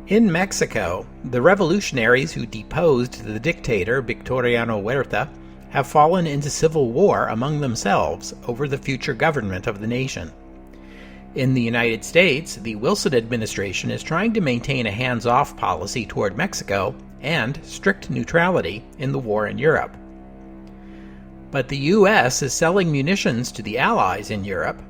In Mexico, the revolutionaries who deposed the dictator Victoriano Huerta have fallen into civil war among themselves over the future government of the nation. In the United States, the Wilson administration is trying to maintain a hands-off policy toward Mexico and strict neutrality in the war in Europe. But the U.S. is selling munitions to the Allies in Europe.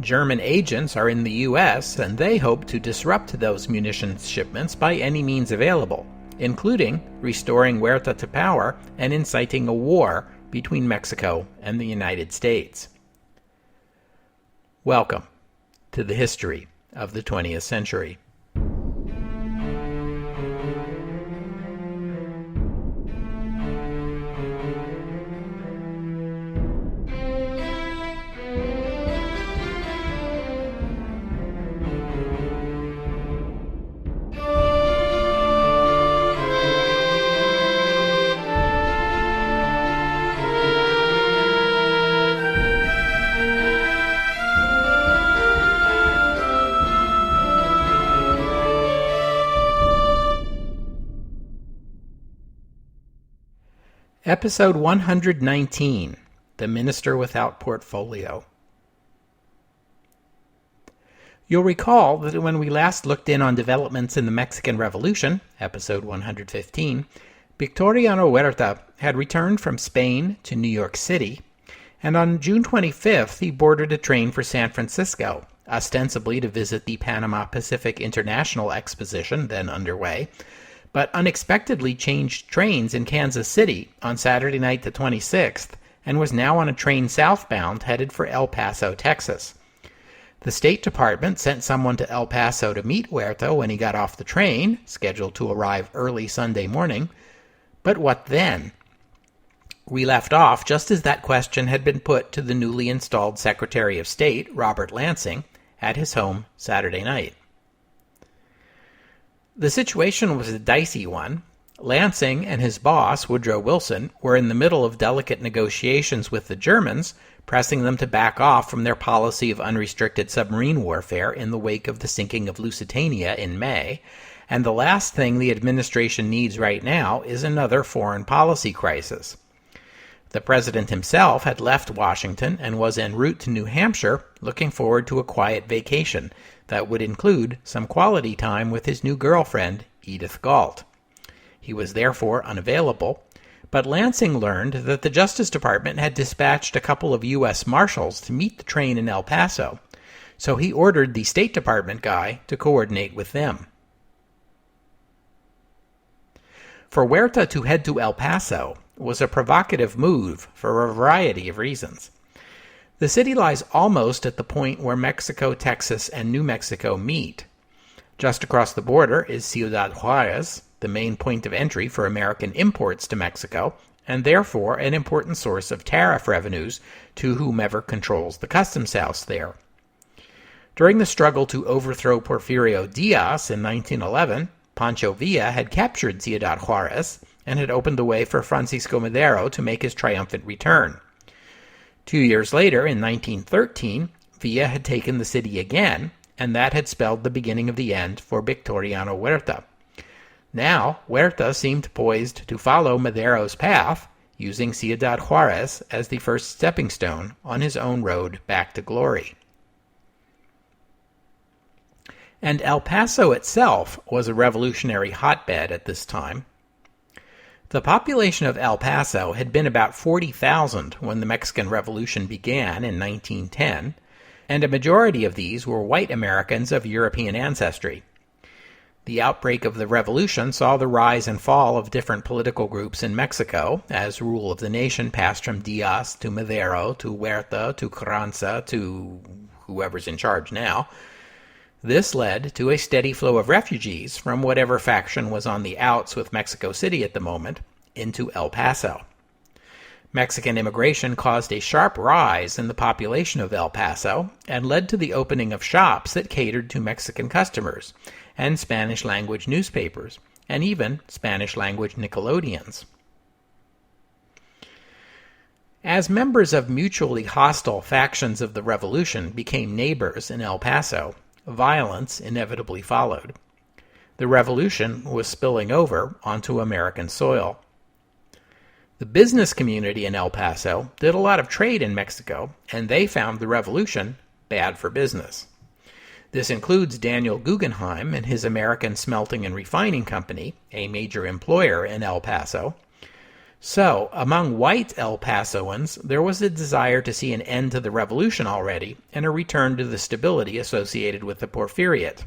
German agents are in the U.S., and they hope to disrupt those munitions shipments by any means available, including restoring Huerta to power and inciting a war between Mexico and the United States. Welcome to the history of the 20th century. Episode 119, The Minister Without Portfolio. You'll recall that when we last looked in on developments in the Mexican Revolution, episode 115, Victoriano Huerta had returned from Spain to New York City, and on June 25th he boarded a train for San Francisco, ostensibly to visit the Panama Pacific International Exposition then underway, but unexpectedly changed trains in Kansas City on Saturday night the 26th and was now on a train southbound headed for El Paso, Texas. The State Department sent someone to El Paso to meet Huerta when he got off the train, scheduled to arrive early Sunday morning. But what then? We left off just as that question had been put to the newly installed Secretary of State, Robert Lansing, at his home Saturday night. The situation was a dicey one. Lansing and his boss, Woodrow Wilson, were in the middle of delicate negotiations with the Germans, pressing them to back off from their policy of unrestricted submarine warfare in the wake of the sinking of Lusitania in May, and the last thing the administration needs right now is another foreign policy crisis. The president himself had left Washington and was en route to New Hampshire, looking forward to a quiet vacation that would include some quality time with his new girlfriend, Edith Galt. He was therefore unavailable, but Lansing learned that the Justice Department had dispatched a couple of U.S. Marshals to meet the train in El Paso, so he ordered the State Department guy to coordinate with them. For Huerta to head to El Paso was a provocative move for a variety of reasons. The city lies almost at the point where Mexico, Texas, and New Mexico meet. Just across the border is Ciudad Juarez, the main point of entry for American imports to Mexico, and therefore an important source of tariff revenues to whomever controls the customs house there. During the struggle to overthrow Porfirio Diaz in 1911, Pancho Villa had captured Ciudad Juarez and had opened the way for Francisco Madero to make his triumphant return. 2 years later, in 1913, Villa had taken the city again, and that had spelled the beginning of the end for Victoriano Huerta. Now, Huerta seemed poised to follow Madero's path, using Ciudad Juarez as the first stepping stone on his own road back to glory. And El Paso itself was a revolutionary hotbed at this time. The population of El Paso had been about 40,000 when the Mexican Revolution began in 1910, and a majority of these were white Americans of European ancestry. The outbreak of the revolution saw the rise and fall of different political groups in Mexico, as rule of the nation passed from Diaz to Madero to Huerta to Carranza to whoever's in charge now. This led to a steady flow of refugees from whatever faction was on the outs with Mexico City at the moment into El Paso. Mexican immigration caused a sharp rise in the population of El Paso and led to the opening of shops that catered to Mexican customers and Spanish-language newspapers, and even Spanish-language Nickelodeons. As members of mutually hostile factions of the revolution became neighbors in El Paso, violence inevitably followed. The revolution was spilling over onto American soil. The business community in El Paso did a lot of trade in Mexico, and they found the revolution bad for business. This includes Daniel Guggenheim and his American Smelting and Refining Company, a major employer in El Paso. So, among white El Pasoans, there was a desire to see an end to the revolution already and a return to the stability associated with the Porfiriate.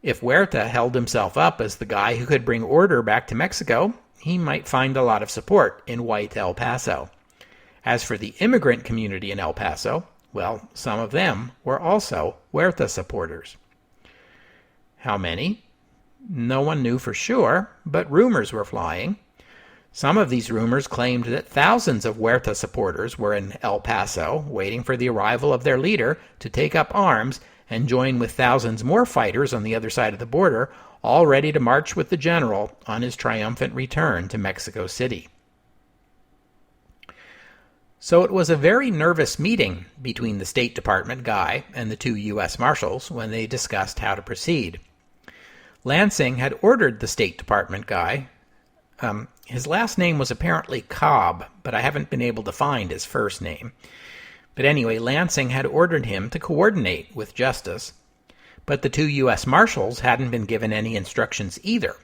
If Huerta held himself up as the guy who could bring order back to Mexico, he might find a lot of support in white El Paso. As for the immigrant community in El Paso, well, some of them were also Huerta supporters. How many? No one knew for sure, but rumors were flying. Some of these rumors claimed that thousands of Huerta supporters were in El Paso, waiting for the arrival of their leader to take up arms and join with thousands more fighters on the other side of the border, all ready to march with the general on his triumphant return to Mexico City. So it was a very nervous meeting between the State Department guy and the two U.S. Marshals when they discussed how to proceed. Lansing had ordered the State Department guy. His last name was apparently Cobb, but I haven't been able to find his first name. But anyway, Lansing had ordered him to coordinate with Justice. But the two U.S. Marshals hadn't been given any instructions either.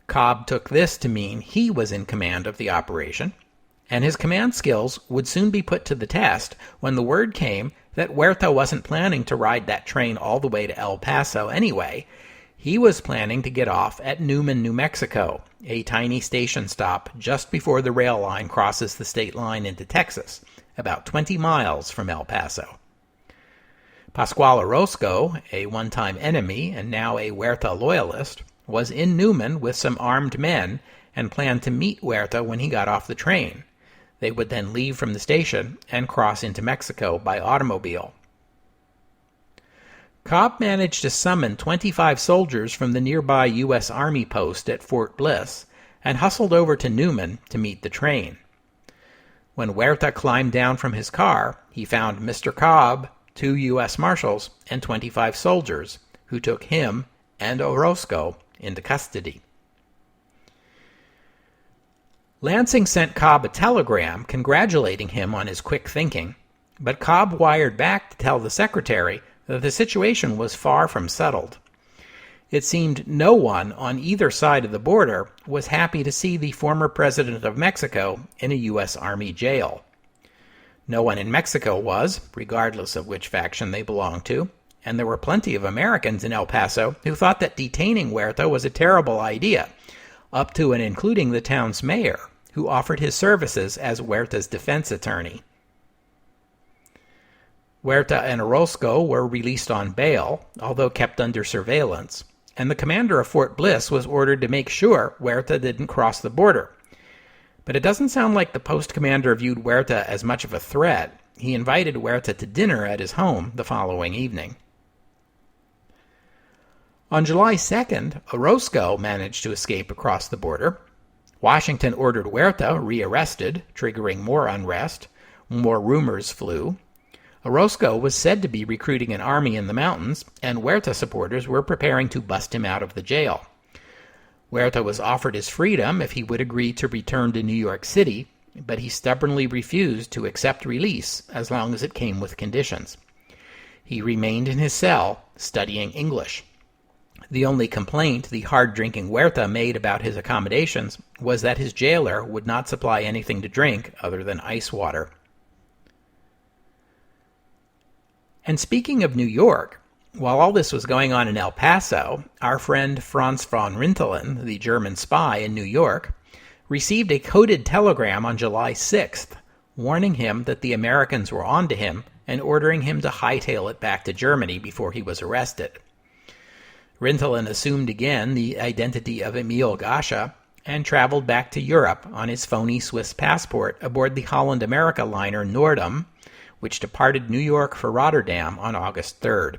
Cobb took this to mean he was in command of the operation, and his command skills would soon be put to the test when the word came that Huerta wasn't planning to ride that train all the way to El Paso anyway. He was planning to get off at Newman, New Mexico, a tiny station stop just before the rail line crosses the state line into Texas, about 20 miles from El Paso. Pascual Orozco, a one-time enemy and now a Huerta loyalist, was in Newman with some armed men and planned to meet Huerta when he got off the train. They would then leave from the station and cross into Mexico by automobile. Cobb managed to summon 25 soldiers from the nearby U.S. Army post at Fort Bliss and hustled over to Newman to meet the train. When Huerta climbed down from his car, he found Mr. Cobb, 2 U.S. Marshals, and 25 soldiers, who took him and Orozco into custody. Lansing sent Cobb a telegram congratulating him on his quick thinking, but Cobb wired back to tell the secretary that the situation was far from settled. It seemed no one on either side of the border was happy to see the former president of Mexico in a U.S. Army jail. No one in Mexico was, regardless of which faction they belonged to, and there were plenty of Americans in El Paso who thought that detaining Huerta was a terrible idea, up to and including the town's mayor, who offered his services as Huerta's defense attorney. Huerta and Orozco were released on bail, although kept under surveillance, and the commander of Fort Bliss was ordered to make sure Huerta didn't cross the border. But it doesn't sound like the post commander viewed Huerta as much of a threat. He invited Huerta to dinner at his home the following evening. On July 2nd, Orozco managed to escape across the border. Washington ordered Huerta rearrested, triggering more unrest. More rumors flew. Orozco was said to be recruiting an army in the mountains, and Huerta supporters were preparing to bust him out of the jail. Huerta was offered his freedom if he would agree to return to New York City, but he stubbornly refused to accept release as long as it came with conditions. He remained in his cell, studying English. The only complaint the hard-drinking Huerta made about his accommodations was that his jailer would not supply anything to drink other than ice water. And speaking of New York, while all this was going on in El Paso, our friend Franz von Rintelen, the German spy in New York, received a coded telegram on July 6th, warning him that the Americans were on to him and ordering him to hightail it back to Germany before he was arrested. Rintelen assumed again the identity of Emil Gascha and traveled back to Europe on his phony Swiss passport aboard the Holland-America liner Noordam, which departed New York for Rotterdam on August 3rd.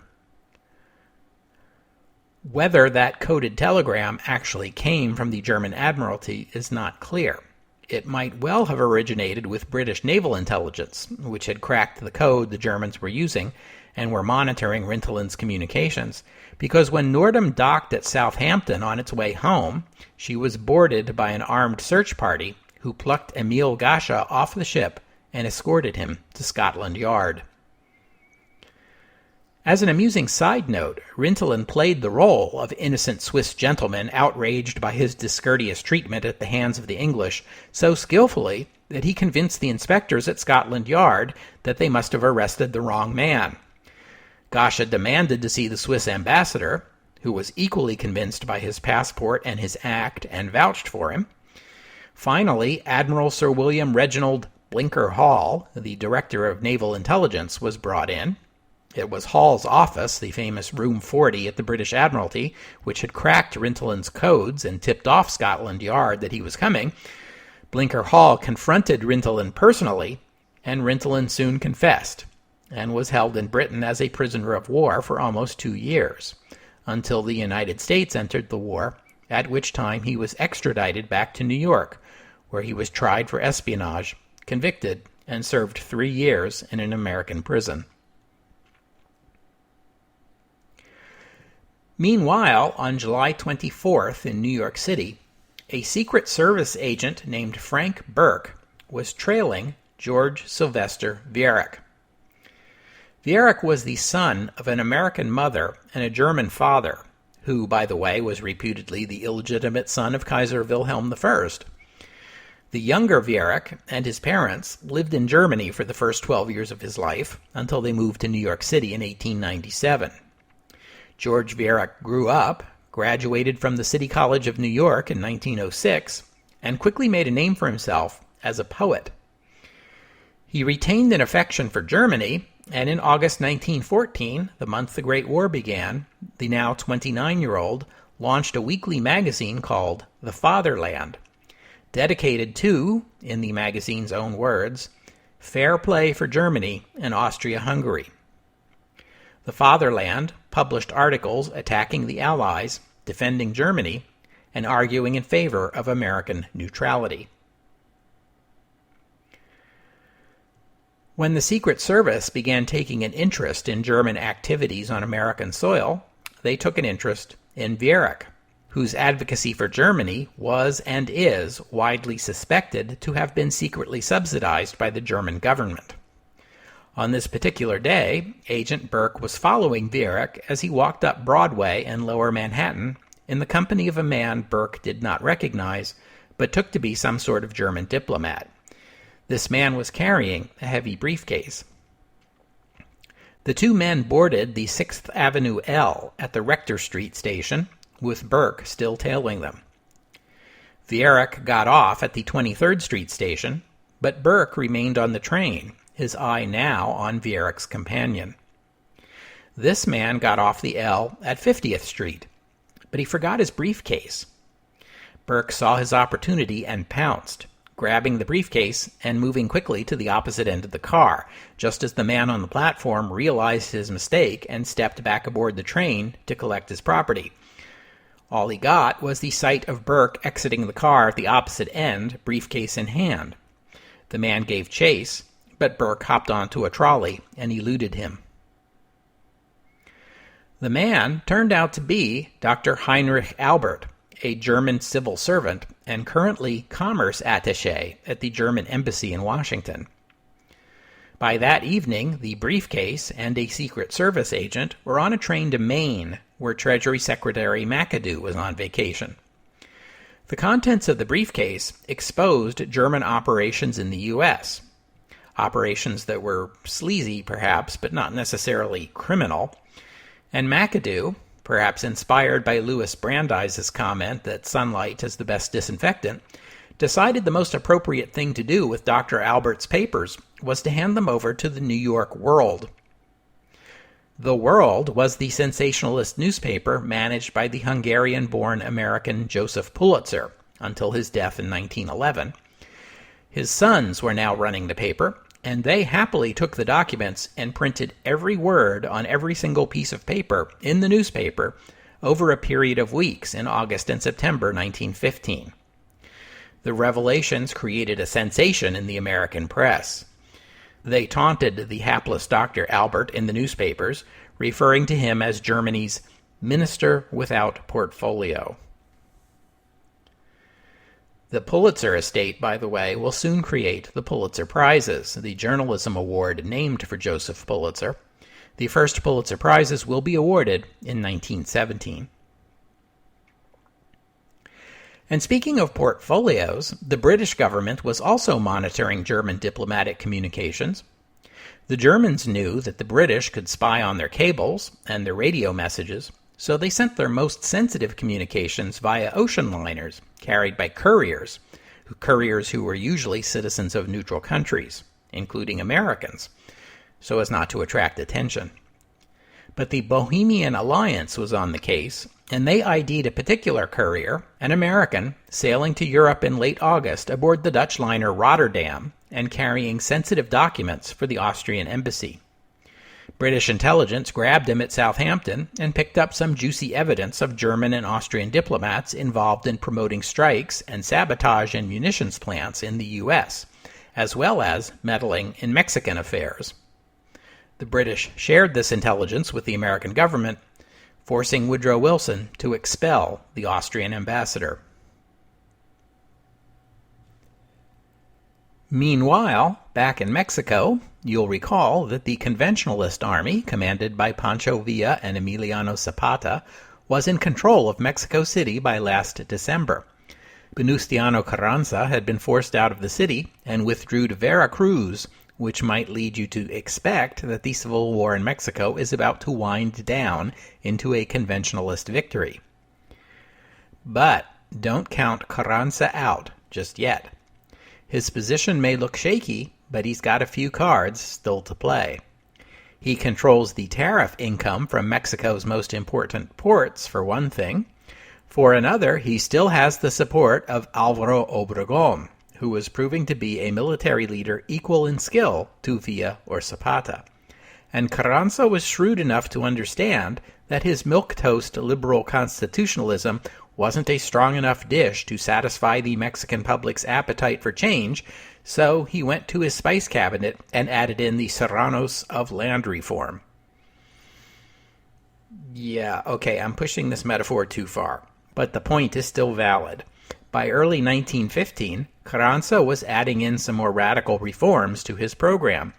Whether that coded telegram actually came from the German Admiralty is not clear. it might well have originated with British naval intelligence, which had cracked the code the Germans were using and were monitoring Rintelen's communications, because when Nordum docked at Southampton on its way home, she was boarded by an armed search party who plucked Emil Gascha off the ship and escorted him to Scotland Yard. As an amusing side note, Rintelen played the role of innocent Swiss gentleman outraged by his discourteous treatment at the hands of the English so skillfully that he convinced the inspectors at Scotland Yard that they must have arrested the wrong man. Gascha demanded to see the Swiss ambassador, who was equally convinced by his passport and his act and vouched for him. Finally, Admiral Sir William Reginald Blinker Hall, the director of naval intelligence, was brought in. It was Hall's office, the famous Room 40 at the British Admiralty, which had cracked Rintelen's codes and tipped off Scotland Yard that he was coming. Blinker Hall confronted Rintelen personally, and Rintelen soon confessed, and was held in Britain as a prisoner of war for almost 2 years, until the United States entered the war, at which time he was extradited back to New York, where he was tried for espionage, convicted, and served 3 years in an American prison. Meanwhile, on July 24th in New York City, a Secret Service agent named Frank Burke was trailing George Sylvester Viereck. Viereck was the son of an American mother and a German father, who, by the way, was reputedly the illegitimate son of Kaiser Wilhelm I. The younger Viereck and his parents lived in Germany for the first 12 years of his life, until they moved to New York City in 1897. George Viereck grew up, graduated from the City College of New York in 1906, and quickly made a name for himself as a poet. He retained an affection for Germany, and in August 1914, the month the Great War began, the now 29-year-old launched a weekly magazine called The Fatherland, dedicated to, in the magazine's own words, fair play for Germany and Austria-Hungary. The Fatherland published articles attacking the Allies, defending Germany, and arguing in favor of American neutrality. When the Secret Service began taking an interest in German activities on American soil, they took an interest in Viereck, whose advocacy for Germany was and is widely suspected to have been secretly subsidized by the German government. On this particular day, Agent Burke was following Viereck as he walked up Broadway in Lower Manhattan in the company of a man Burke did not recognize, but took to be some sort of German diplomat. This man was carrying a heavy briefcase. The two men boarded the 6th Avenue L at the Rector Street station, with Burke still tailing them. Viereck got off at the 23rd Street station, but Burke remained on the train, his eye now on Viereck's companion. This man got off the L at 50th Street, but he forgot his briefcase. Burke saw his opportunity and pounced, grabbing the briefcase and moving quickly to the opposite end of the car, just as the man on the platform realized his mistake and stepped back aboard the train to collect his property. All he got was the sight of Burke exiting the car at the opposite end, briefcase in hand. The man gave chase, but Burke hopped onto a trolley and eluded him. The man turned out to be Dr. Heinrich Albert, a German civil servant and currently commerce attaché at the German embassy in Washington. By that evening, the briefcase and a Secret Service agent were on a train to Maine, where Treasury Secretary McAdoo was on vacation. The contents of the briefcase exposed German operations in the U.S., operations that were sleazy, perhaps, but not necessarily criminal. And McAdoo, perhaps inspired by Louis Brandeis's comment that sunlight is the best disinfectant, decided the most appropriate thing to do with Dr. Albert's papers was to hand them over to the New York World. The World was the sensationalist newspaper managed by the Hungarian-born American Joseph Pulitzer until his death in 1911. His sons were now running the paper, and they happily took the documents and printed every word on every single piece of paper in the newspaper over a period of weeks in August and September 1915. The revelations created a sensation in the American press. They taunted the hapless Dr. Albert in the newspapers, referring to him as Germany's minister without portfolio. The Pulitzer estate, by the way, will soon create the Pulitzer Prizes, the journalism award named for Joseph Pulitzer. The first Pulitzer Prizes will be awarded in 1917. And speaking of portfolios, the British government was also monitoring German diplomatic communications. The Germans knew that the British could spy on their cables and their radio messages, so they sent their most sensitive communications via ocean liners carried by couriers who were usually citizens of neutral countries, including Americans, so as not to attract attention. But the Bohemian Alliance was on the case, and they ID'd a particular courier, an American, sailing to Europe in late August aboard the Dutch liner Rotterdam and carrying sensitive documents for the Austrian embassy. British intelligence grabbed him at Southampton and picked up some juicy evidence of German and Austrian diplomats involved in promoting strikes and sabotage in munitions plants in the U.S., as well as meddling in Mexican affairs. The British shared this intelligence with the American government, forcing Woodrow Wilson to expel the Austrian ambassador. Meanwhile, back in Mexico, you'll recall that the conventionalist army, commanded by Pancho Villa and Emiliano Zapata, was in control of Mexico City by last December. Venustiano Carranza had been forced out of the city and withdrew to Veracruz, which might lead you to expect that the civil war in Mexico is about to wind down into a conventionalist victory. But don't count Carranza out just yet. His position may look shaky, but he's got a few cards still to play. He controls the tariff income from Mexico's most important ports, for one thing. For another, he still has the support of Álvaro Obregón, who was proving to be a military leader equal in skill to Villa or Zapata. And Carranza was shrewd enough to understand that his milquetoast liberal constitutionalism wasn't a strong enough dish to satisfy the Mexican public's appetite for change, so he went to his spice cabinet and added in the serranos of land reform. Yeah, okay, I'm pushing this metaphor too far, but the point is still valid. By early 1915, Carranza was adding in some more radical reforms to his program.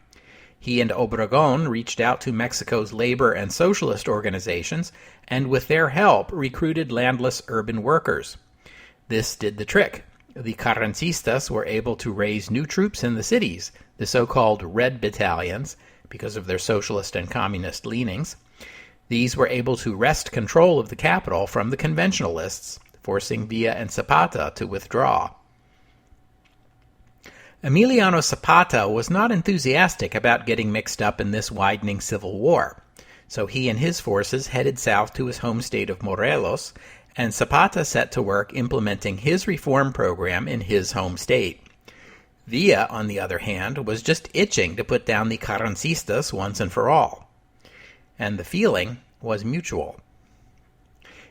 He and Obregón reached out to Mexico's labor and socialist organizations, and with their help recruited landless urban workers. This did the trick. The Carrancistas were able to raise new troops in the cities, the so-called Red Battalions, because of their socialist and communist leanings. These were able to wrest control of the capital from the conventionalists, forcing Villa and Zapata to withdraw. Emiliano Zapata was not enthusiastic about getting mixed up in this widening civil war, so he and his forces headed south to his home state of Morelos, and Zapata set to work implementing his reform program in his home state. Villa, on the other hand, was just itching to put down the Carrancistas once and for all. And the feeling was mutual.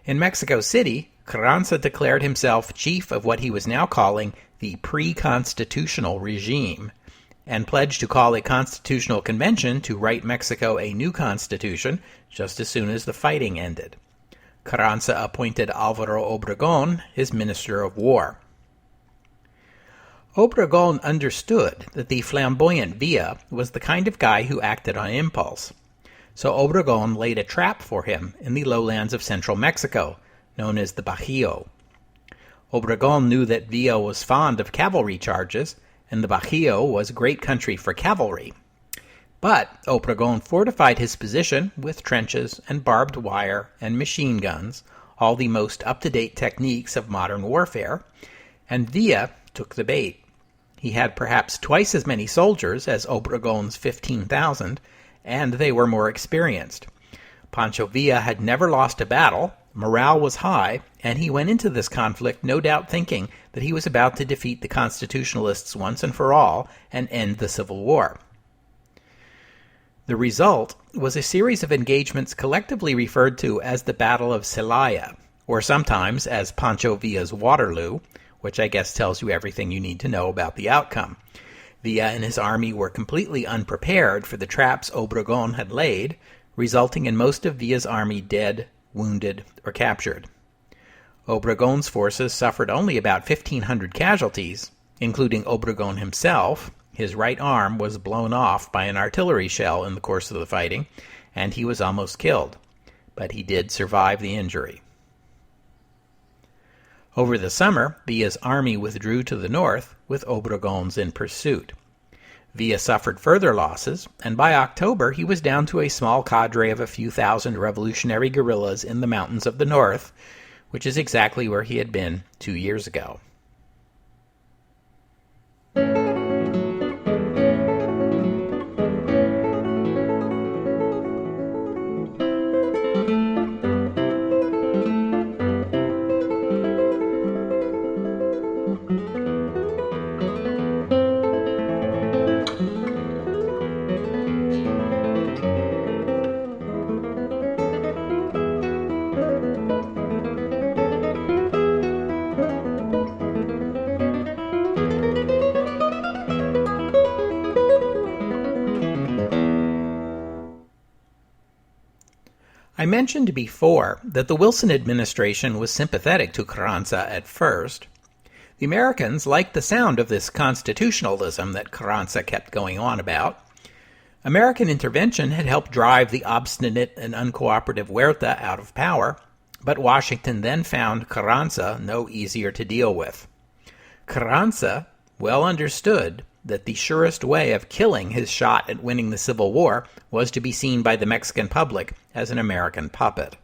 In Mexico City, Carranza declared himself chief of what he was now calling the pre-constitutional regime, and pledged to call a constitutional convention to write Mexico a new constitution just as soon as the fighting ended. Carranza appointed Álvaro Obregón his Minister of War. Obregón understood that the flamboyant Villa was the kind of guy who acted on impulse, so Obregón laid a trap for him in the lowlands of central Mexico, known as the Bajío. Obregón knew that Villa was fond of cavalry charges, and the Bajío was great country for cavalry. But Obregón fortified his position with trenches and barbed wire and machine guns, all the most up-to-date techniques of modern warfare, and Villa took the bait. He had perhaps twice as many soldiers as Obregón's 15,000, and they were more experienced. Pancho Villa had never lost a battle, morale was high, and he went into this conflict no doubt thinking that he was about to defeat the Constitutionalists once and for all and end the Civil War. The result was a series of engagements collectively referred to as the Battle of Celaya, or sometimes as Pancho Villa's Waterloo, which I guess tells you everything you need to know about the outcome. Villa and his army were completely unprepared for the traps Obregón had laid, resulting in most of Villa's army dead, wounded, or captured. Obregón's forces suffered only about 1,500 casualties, including Obregón himself. His right arm was blown off by an artillery shell in the course of the fighting, and he was almost killed, but he did survive the injury. Over the summer, Villa's army withdrew to the north, with Obregón's in pursuit. Villa suffered further losses, and by October he was down to a small cadre of a few thousand revolutionary guerrillas in the mountains of the north, which is exactly where he had been 2 years ago. I mentioned before that the Wilson administration was sympathetic to Carranza at first. The Americans liked the sound of this constitutionalism that Carranza kept going on about. American intervention had helped drive the obstinate and uncooperative Huerta out of power, but Washington then found Carranza no easier to deal with. Carranza well understood that the surest way of killing his shot at winning the Civil War was to be seen by the Mexican public as an American puppet.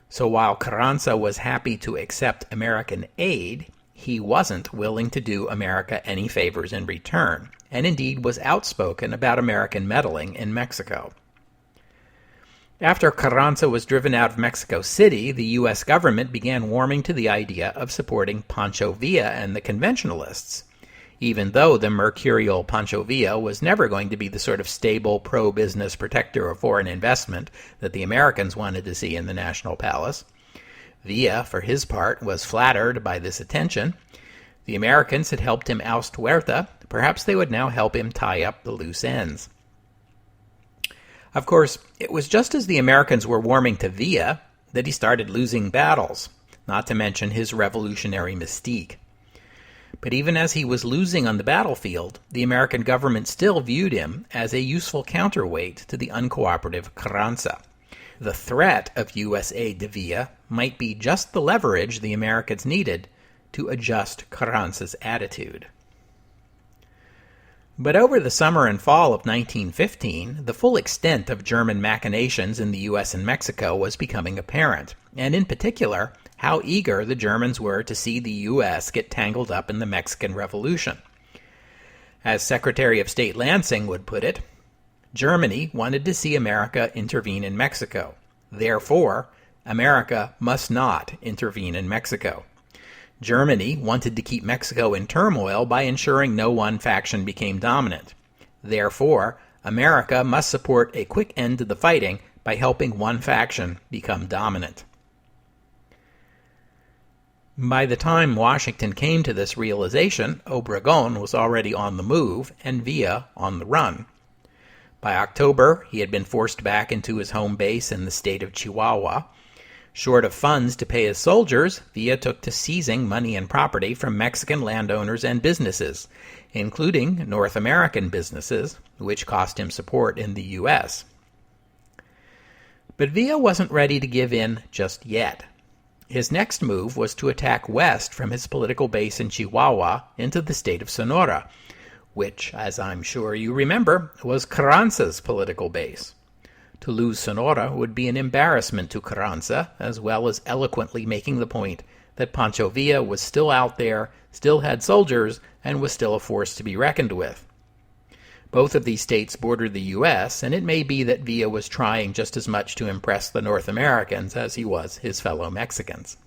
So while Carranza was happy to accept American aid, he wasn't willing to do America any favors in return, and indeed was outspoken about American meddling in Mexico. After Carranza was driven out of Mexico City, the U.S. government began warming to the idea of supporting Pancho Villa and the conventionalists, even though the mercurial Pancho Villa was never going to be the sort of stable, pro-business protector of foreign investment that the Americans wanted to see in the National Palace. Villa, for his part, was flattered by this attention. The Americans had helped him oust Huerta. Perhaps they would now help him tie up the loose ends. Of course, it was just as the Americans were warming to Villa that he started losing battles, not to mention his revolutionary mystique. But even as he was losing on the battlefield, the American government still viewed him as a useful counterweight to the uncooperative Carranza. The threat of U.S. aid to Villa might be just the leverage the Americans needed to adjust Carranza's attitude. But over the summer and fall of 1915, the full extent of German machinations in the U.S. and Mexico was becoming apparent, and in particular, how eager the Germans were to see the U.S. get tangled up in the Mexican Revolution. As Secretary of State Lansing would put it, Germany wanted to see America intervene in Mexico. Therefore, America must not intervene in Mexico. Germany wanted to keep Mexico in turmoil by ensuring no one faction became dominant. Therefore, America must support a quick end to the fighting by helping one faction become dominant. By the time Washington came to this realization, Obregón was already on the move and Villa on the run. By October, he had been forced back into his home base in the state of Chihuahua. Short of funds to pay his soldiers, Villa took to seizing money and property from Mexican landowners and businesses, including North American businesses, which cost him support in the U.S. But Villa wasn't ready to give in just yet. His next move was to attack west from his political base in Chihuahua into the state of Sonora, which, as I'm sure you remember, was Carranza's political base. To lose Sonora would be an embarrassment to Carranza, as well as eloquently making the point that Pancho Villa was still out there, still had soldiers, and was still a force to be reckoned with. Both of these states bordered the U.S., and it may be that Villa was trying just as much to impress the North Americans as he was his fellow Mexicans.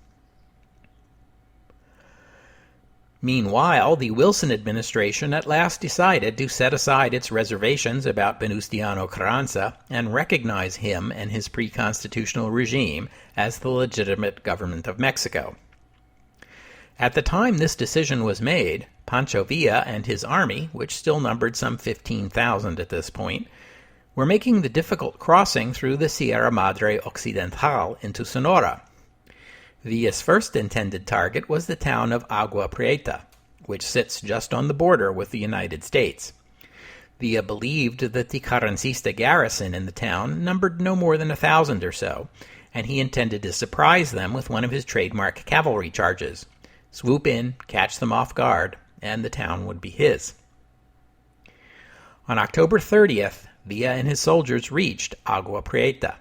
Meanwhile, the Wilson administration at last decided to set aside its reservations about Venustiano Carranza and recognize him and his pre-constitutional regime as the legitimate government of Mexico. At the time this decision was made, Pancho Villa and his army, which still numbered some 15,000 at this point, were making the difficult crossing through the Sierra Madre Occidental into Sonora. Villa's first intended target was the town of Agua Prieta, which sits just on the border with the United States. Villa believed that the Carrancista garrison in the town numbered no more than 1,000 or so, and he intended to surprise them with one of his trademark cavalry charges. Swoop in, catch them off guard, and the town would be his. On October 30th, Villa and his soldiers reached Agua Prieta.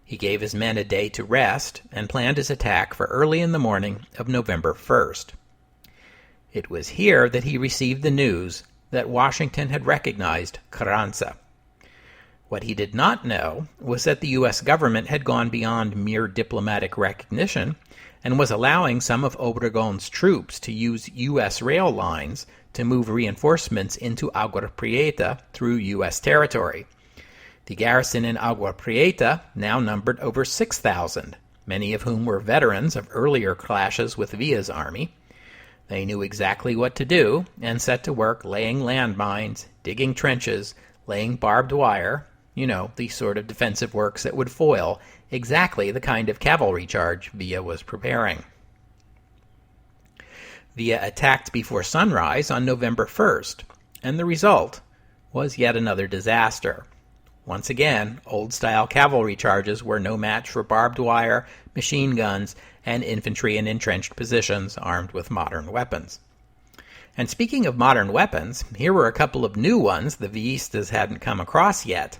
He gave his men a day to rest and planned his attack for early in the morning of November 1st. It was here that he received the news that Washington had recognized Carranza. What he did not know was that the U.S. government had gone beyond mere diplomatic recognition and was allowing some of Obregon's troops to use U.S. rail lines to move reinforcements into Agua Prieta through U.S. territory. The garrison in Agua Prieta now numbered over 6,000, many of whom were veterans of earlier clashes with Villa's army. They knew exactly what to do and set to work laying landmines, digging trenches, laying barbed wire, the sort of defensive works that would foil exactly the kind of cavalry charge Villa was preparing. Villa attacked before sunrise on November 1st, and the result was yet another disaster. Once again, old-style cavalry charges were no match for barbed wire, machine guns, and infantry in entrenched positions armed with modern weapons. And speaking of modern weapons, here were a couple of new ones the Villistas hadn't come across yet.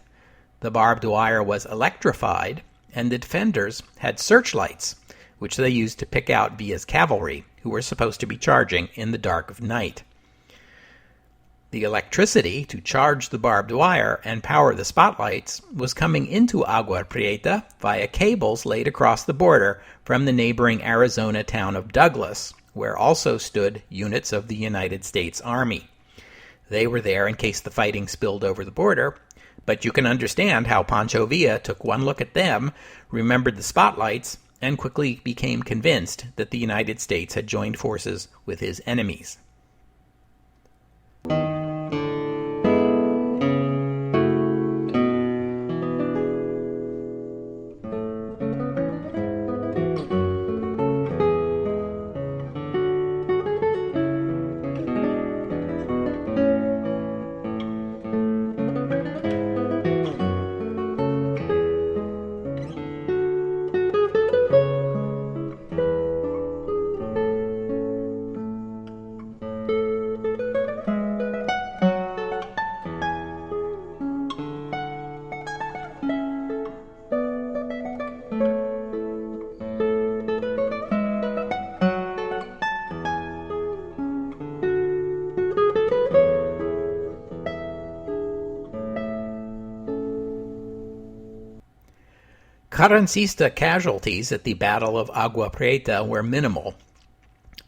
The barbed wire was electrified, and the defenders had searchlights, which they used to pick out Villa's cavalry, who were supposed to be charging in the dark of night. The electricity to charge the barbed wire and power the spotlights was coming into Agua Prieta via cables laid across the border from the neighboring Arizona town of Douglas, where also stood units of the United States Army. They were there in case the fighting spilled over the border, but you can understand how Pancho Villa took one look at them, remembered the spotlights, and quickly became convinced that the United States had joined forces with his enemies. Carrancista casualties at the Battle of Agua Prieta were minimal.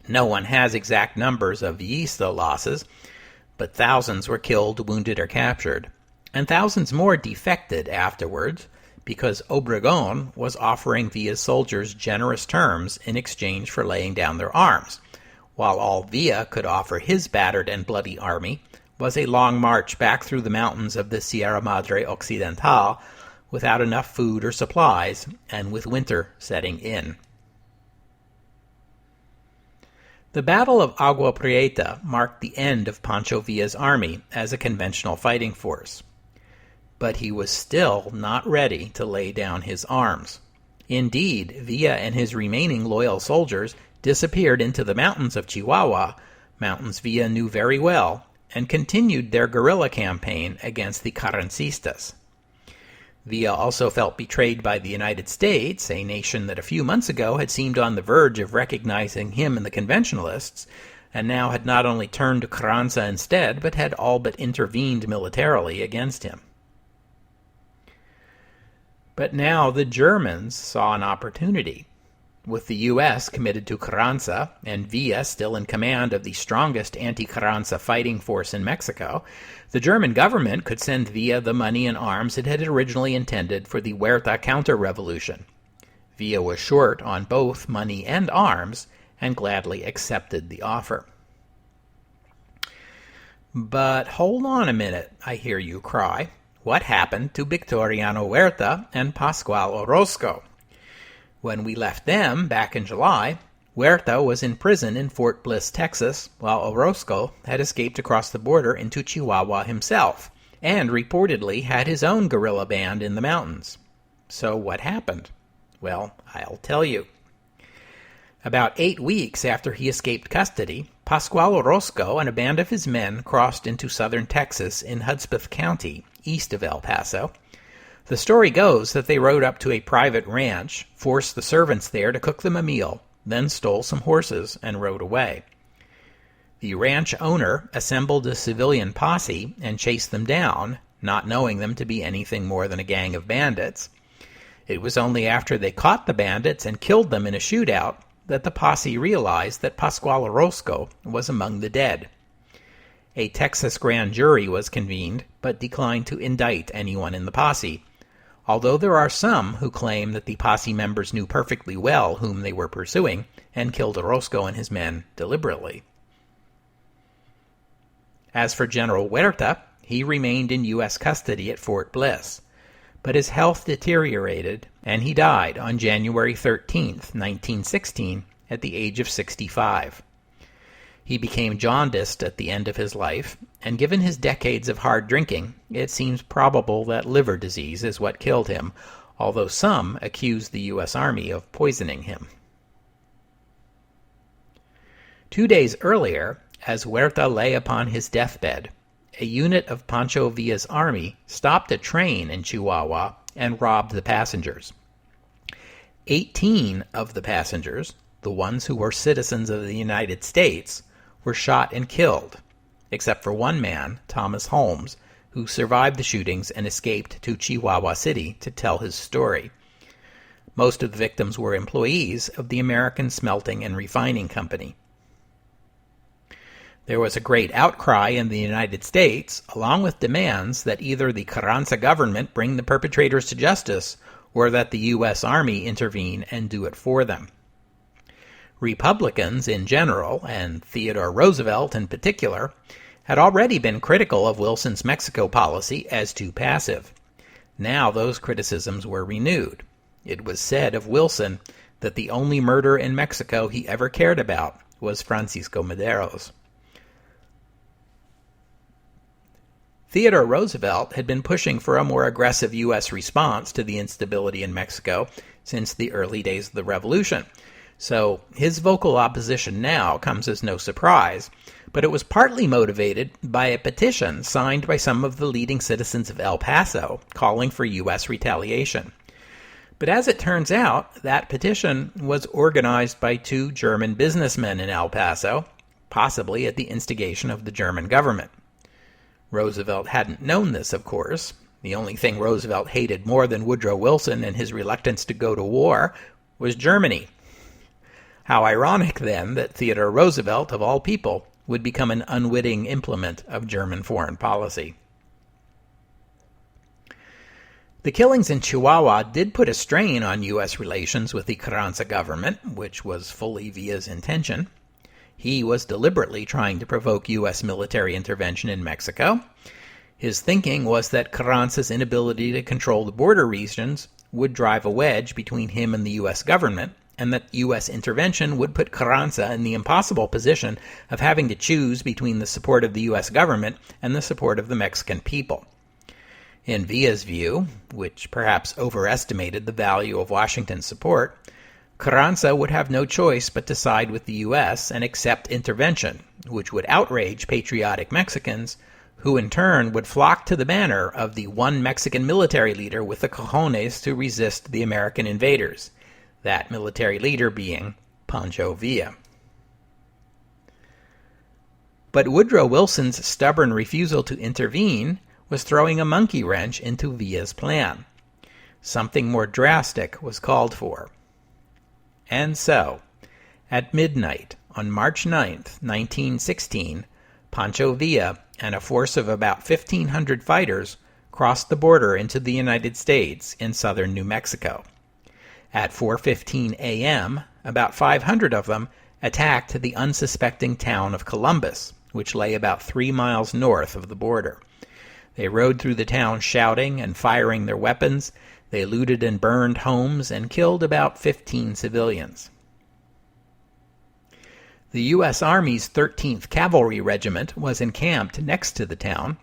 No one has exact numbers of Villista losses, but thousands were killed, wounded, or captured, and thousands more defected afterwards because Obregon was offering Villa's soldiers generous terms in exchange for laying down their arms, while all Villa could offer his battered and bloody army was a long march back through the mountains of the Sierra Madre Occidental without enough food or supplies, and with winter setting in. The Battle of Agua Prieta marked the end of Pancho Villa's army as a conventional fighting force. But he was still not ready to lay down his arms. Indeed, Villa and his remaining loyal soldiers disappeared into the mountains of Chihuahua, mountains Villa knew very well, and continued their guerrilla campaign against the Carrancistas. Villa also felt betrayed by the United States, a nation that a few months ago had seemed on the verge of recognizing him and the conventionalists, and now had not only turned to Carranza instead, but had all but intervened militarily against him. But now the Germans saw an opportunity. With the U.S. committed to Carranza, and Villa still in command of the strongest anti-Carranza fighting force in Mexico, the German government could send Villa the money and arms it had originally intended for the Huerta counter-revolution. Villa was short on both money and arms, and gladly accepted the offer. But hold on a minute, I hear you cry. What happened to Victoriano Huerta and Pascual Orozco? When we left them back in July, Huerta was in prison in Fort Bliss, Texas, while Orozco had escaped across the border into Chihuahua himself, and reportedly had his own guerrilla band in the mountains. So what happened? Well, I'll tell you. About 8 weeks after he escaped custody, Pascual Orozco and a band of his men crossed into southern Texas in Hudspeth County, east of El Paso. The story goes that they rode up to a private ranch, forced the servants there to cook them a meal, then stole some horses and rode away. The ranch owner assembled a civilian posse and chased them down, not knowing them to be anything more than a gang of bandits. It was only after they caught the bandits and killed them in a shootout that the posse realized that Pascual Orozco was among the dead. A Texas grand jury was convened, but declined to indict anyone in the posse, although there are some who claim that the posse members knew perfectly well whom they were pursuing and killed Orozco and his men deliberately. As for General Huerta, he remained in U.S. custody at Fort Bliss, but his health deteriorated, and he died on January 13, 1916, at the age of 65. He became jaundiced at the end of his life, and given his decades of hard drinking, it seems probable that liver disease is what killed him, although some accuse the U.S. Army of poisoning him. 2 days earlier, as Huerta lay upon his deathbed, a unit of Pancho Villa's army stopped a train in Chihuahua and robbed the passengers. 18 of the passengers, the ones who were citizens of the United States, were shot and killed, except for one man, Thomas Holmes, who survived the shootings and escaped to Chihuahua City to tell his story. Most of the victims were employees of the American Smelting and Refining Company. There was a great outcry in the United States, along with demands that either the Carranza government bring the perpetrators to justice or that the U.S. Army intervene and do it for them. Republicans in general, and Theodore Roosevelt in particular, had already been critical of Wilson's Mexico policy as too passive. Now those criticisms were renewed. It was said of Wilson that the only murder in Mexico he ever cared about was Francisco Madero's. Theodore Roosevelt had been pushing for a more aggressive U.S. response to the instability in Mexico since the early days of the Revolution, so his vocal opposition now comes as no surprise, but it was partly motivated by a petition signed by some of the leading citizens of El Paso calling for U.S. retaliation. But as it turns out, that petition was organized by 2 German businessmen in El Paso, possibly at the instigation of the German government. Roosevelt hadn't known this, of course. The only thing Roosevelt hated more than Woodrow Wilson and his reluctance to go to war was Germany. How ironic, then, that Theodore Roosevelt, of all people, would become an unwitting implement of German foreign policy. The killings in Chihuahua did put a strain on U.S. relations with the Carranza government, which was fully Villa's intention. He was deliberately trying to provoke U.S. military intervention in Mexico. His thinking was that Carranza's inability to control the border regions would drive a wedge between him and the U.S. government, and that U.S. intervention would put Carranza in the impossible position of having to choose between the support of the U.S. government and the support of the Mexican people. In Villa's view, which perhaps overestimated the value of Washington's support, Carranza would have no choice but to side with the U.S. and accept intervention, which would outrage patriotic Mexicans, who in turn would flock to the banner of the one Mexican military leader with the cojones to resist the American invaders, that military leader being Pancho Villa. But Woodrow Wilson's stubborn refusal to intervene was throwing a monkey wrench into Villa's plan. Something more drastic was called for. And so, at midnight on March 9th, 1916, Pancho Villa and a force of about 1,500 fighters crossed the border into the United States in southern New Mexico. At 4:15 a.m., about 500 of them attacked the unsuspecting town of Columbus, which lay about 3 miles north of the border. They rode through the town shouting and firing their weapons. They looted and burned homes and killed about 15 civilians. The U.S. Army's 13th Cavalry Regiment was encamped next to the town.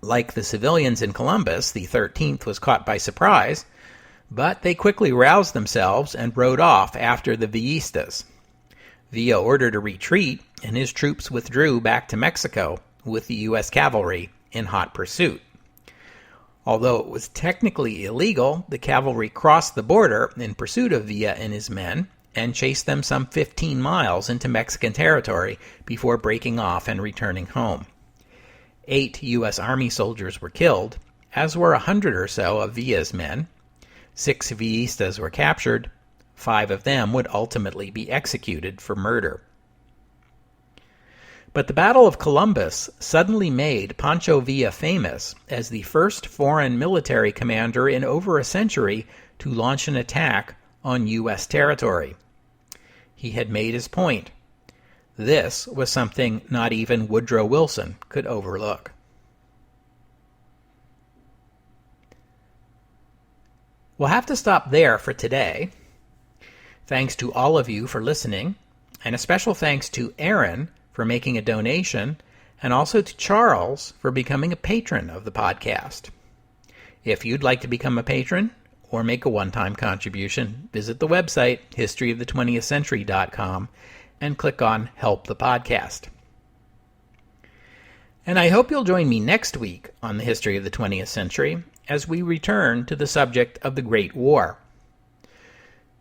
Like the civilians in Columbus, the 13th was caught by surprise, but they quickly roused themselves and rode off after the Villistas. Villa ordered a retreat, and his troops withdrew back to Mexico with the U.S. cavalry in hot pursuit. Although it was technically illegal, the cavalry crossed the border in pursuit of Villa and his men and chased them some 15 miles into Mexican territory before breaking off and returning home. 8 U.S. Army soldiers were killed, as were 100 or so of Villa's men. 6 Villistas were captured. 5 of them would ultimately be executed for murder. But the Battle of Columbus suddenly made Pancho Villa famous as the first foreign military commander in over a century to launch an attack on U.S. territory. He had made his point. This was something not even Woodrow Wilson could overlook. We'll have to stop there for today. Thanks to all of you for listening, and a special thanks to Aaron for making a donation, and also to Charles for becoming a patron of the podcast. If you'd like to become a patron or make a one-time contribution, visit the website historyofthe20thcentury.com and click on Help the Podcast. And I hope you'll join me next week on the History of the 20th Century as we return to the subject of the Great War.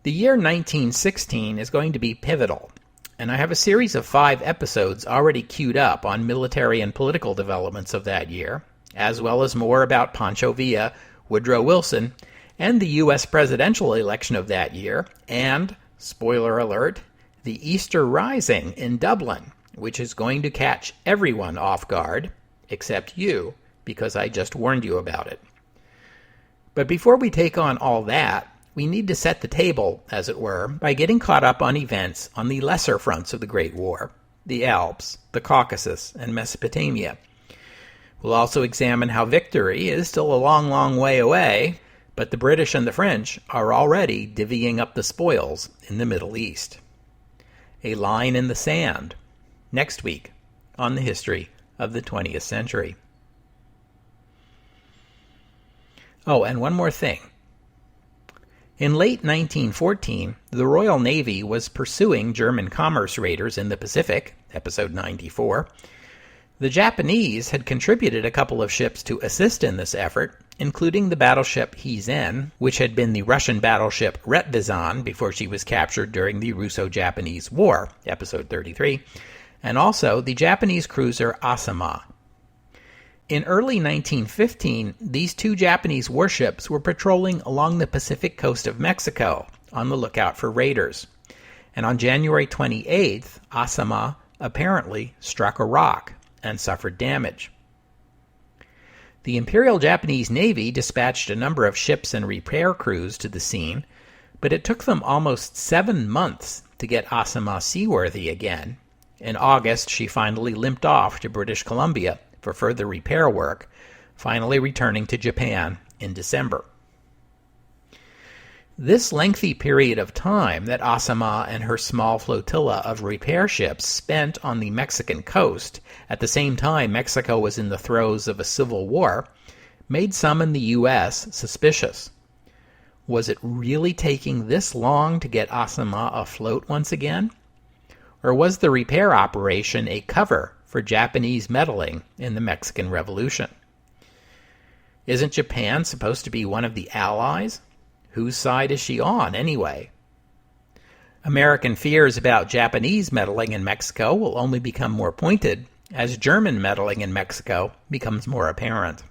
The year 1916 is going to be pivotal, and I have a series of 5 episodes already queued up on military and political developments of that year, as well as more about Pancho Villa, Woodrow Wilson, and the U.S. presidential election of that year, and, spoiler alert, the Easter Rising in Dublin, which is going to catch everyone off guard, except you, because I just warned you about it. But before we take on all that, we need to set the table, as it were, by getting caught up on events on the lesser fronts of the Great War, the Alps, the Caucasus, and Mesopotamia. We'll also examine how victory is still a long, long way away, but the British and the French are already divvying up the spoils in the Middle East. A line in the sand, next week on the History of the 20th Century. Oh, and one more thing. In late 1914, the Royal Navy was pursuing German commerce raiders in the Pacific, episode 94. The Japanese had contributed a couple of ships to assist in this effort, including the battleship Hizen, which had been the Russian battleship Retvizan before she was captured during the Russo-Japanese War, episode 33, and also the Japanese cruiser Asama. In early 1915, these 2 Japanese warships were patrolling along the Pacific coast of Mexico on the lookout for raiders. And on January 28th, Asama apparently struck a rock and suffered damage. The Imperial Japanese Navy dispatched a number of ships and repair crews to the scene, but it took them almost 7 months to get Asama seaworthy again. In August, she finally limped off to British Columbia for further repair work, finally returning to Japan in December. This lengthy period of time that Asama and her small flotilla of repair ships spent on the Mexican coast, at the same time Mexico was in the throes of a civil war, made some in the U.S. suspicious. Was it really taking this long to get Asama afloat once again? Or was the repair operation a cover for Japanese meddling in the Mexican Revolution? Isn't Japan supposed to be one of the allies? Whose side is she on, anyway? American fears about Japanese meddling in Mexico will only become more pointed as German meddling in Mexico becomes more apparent.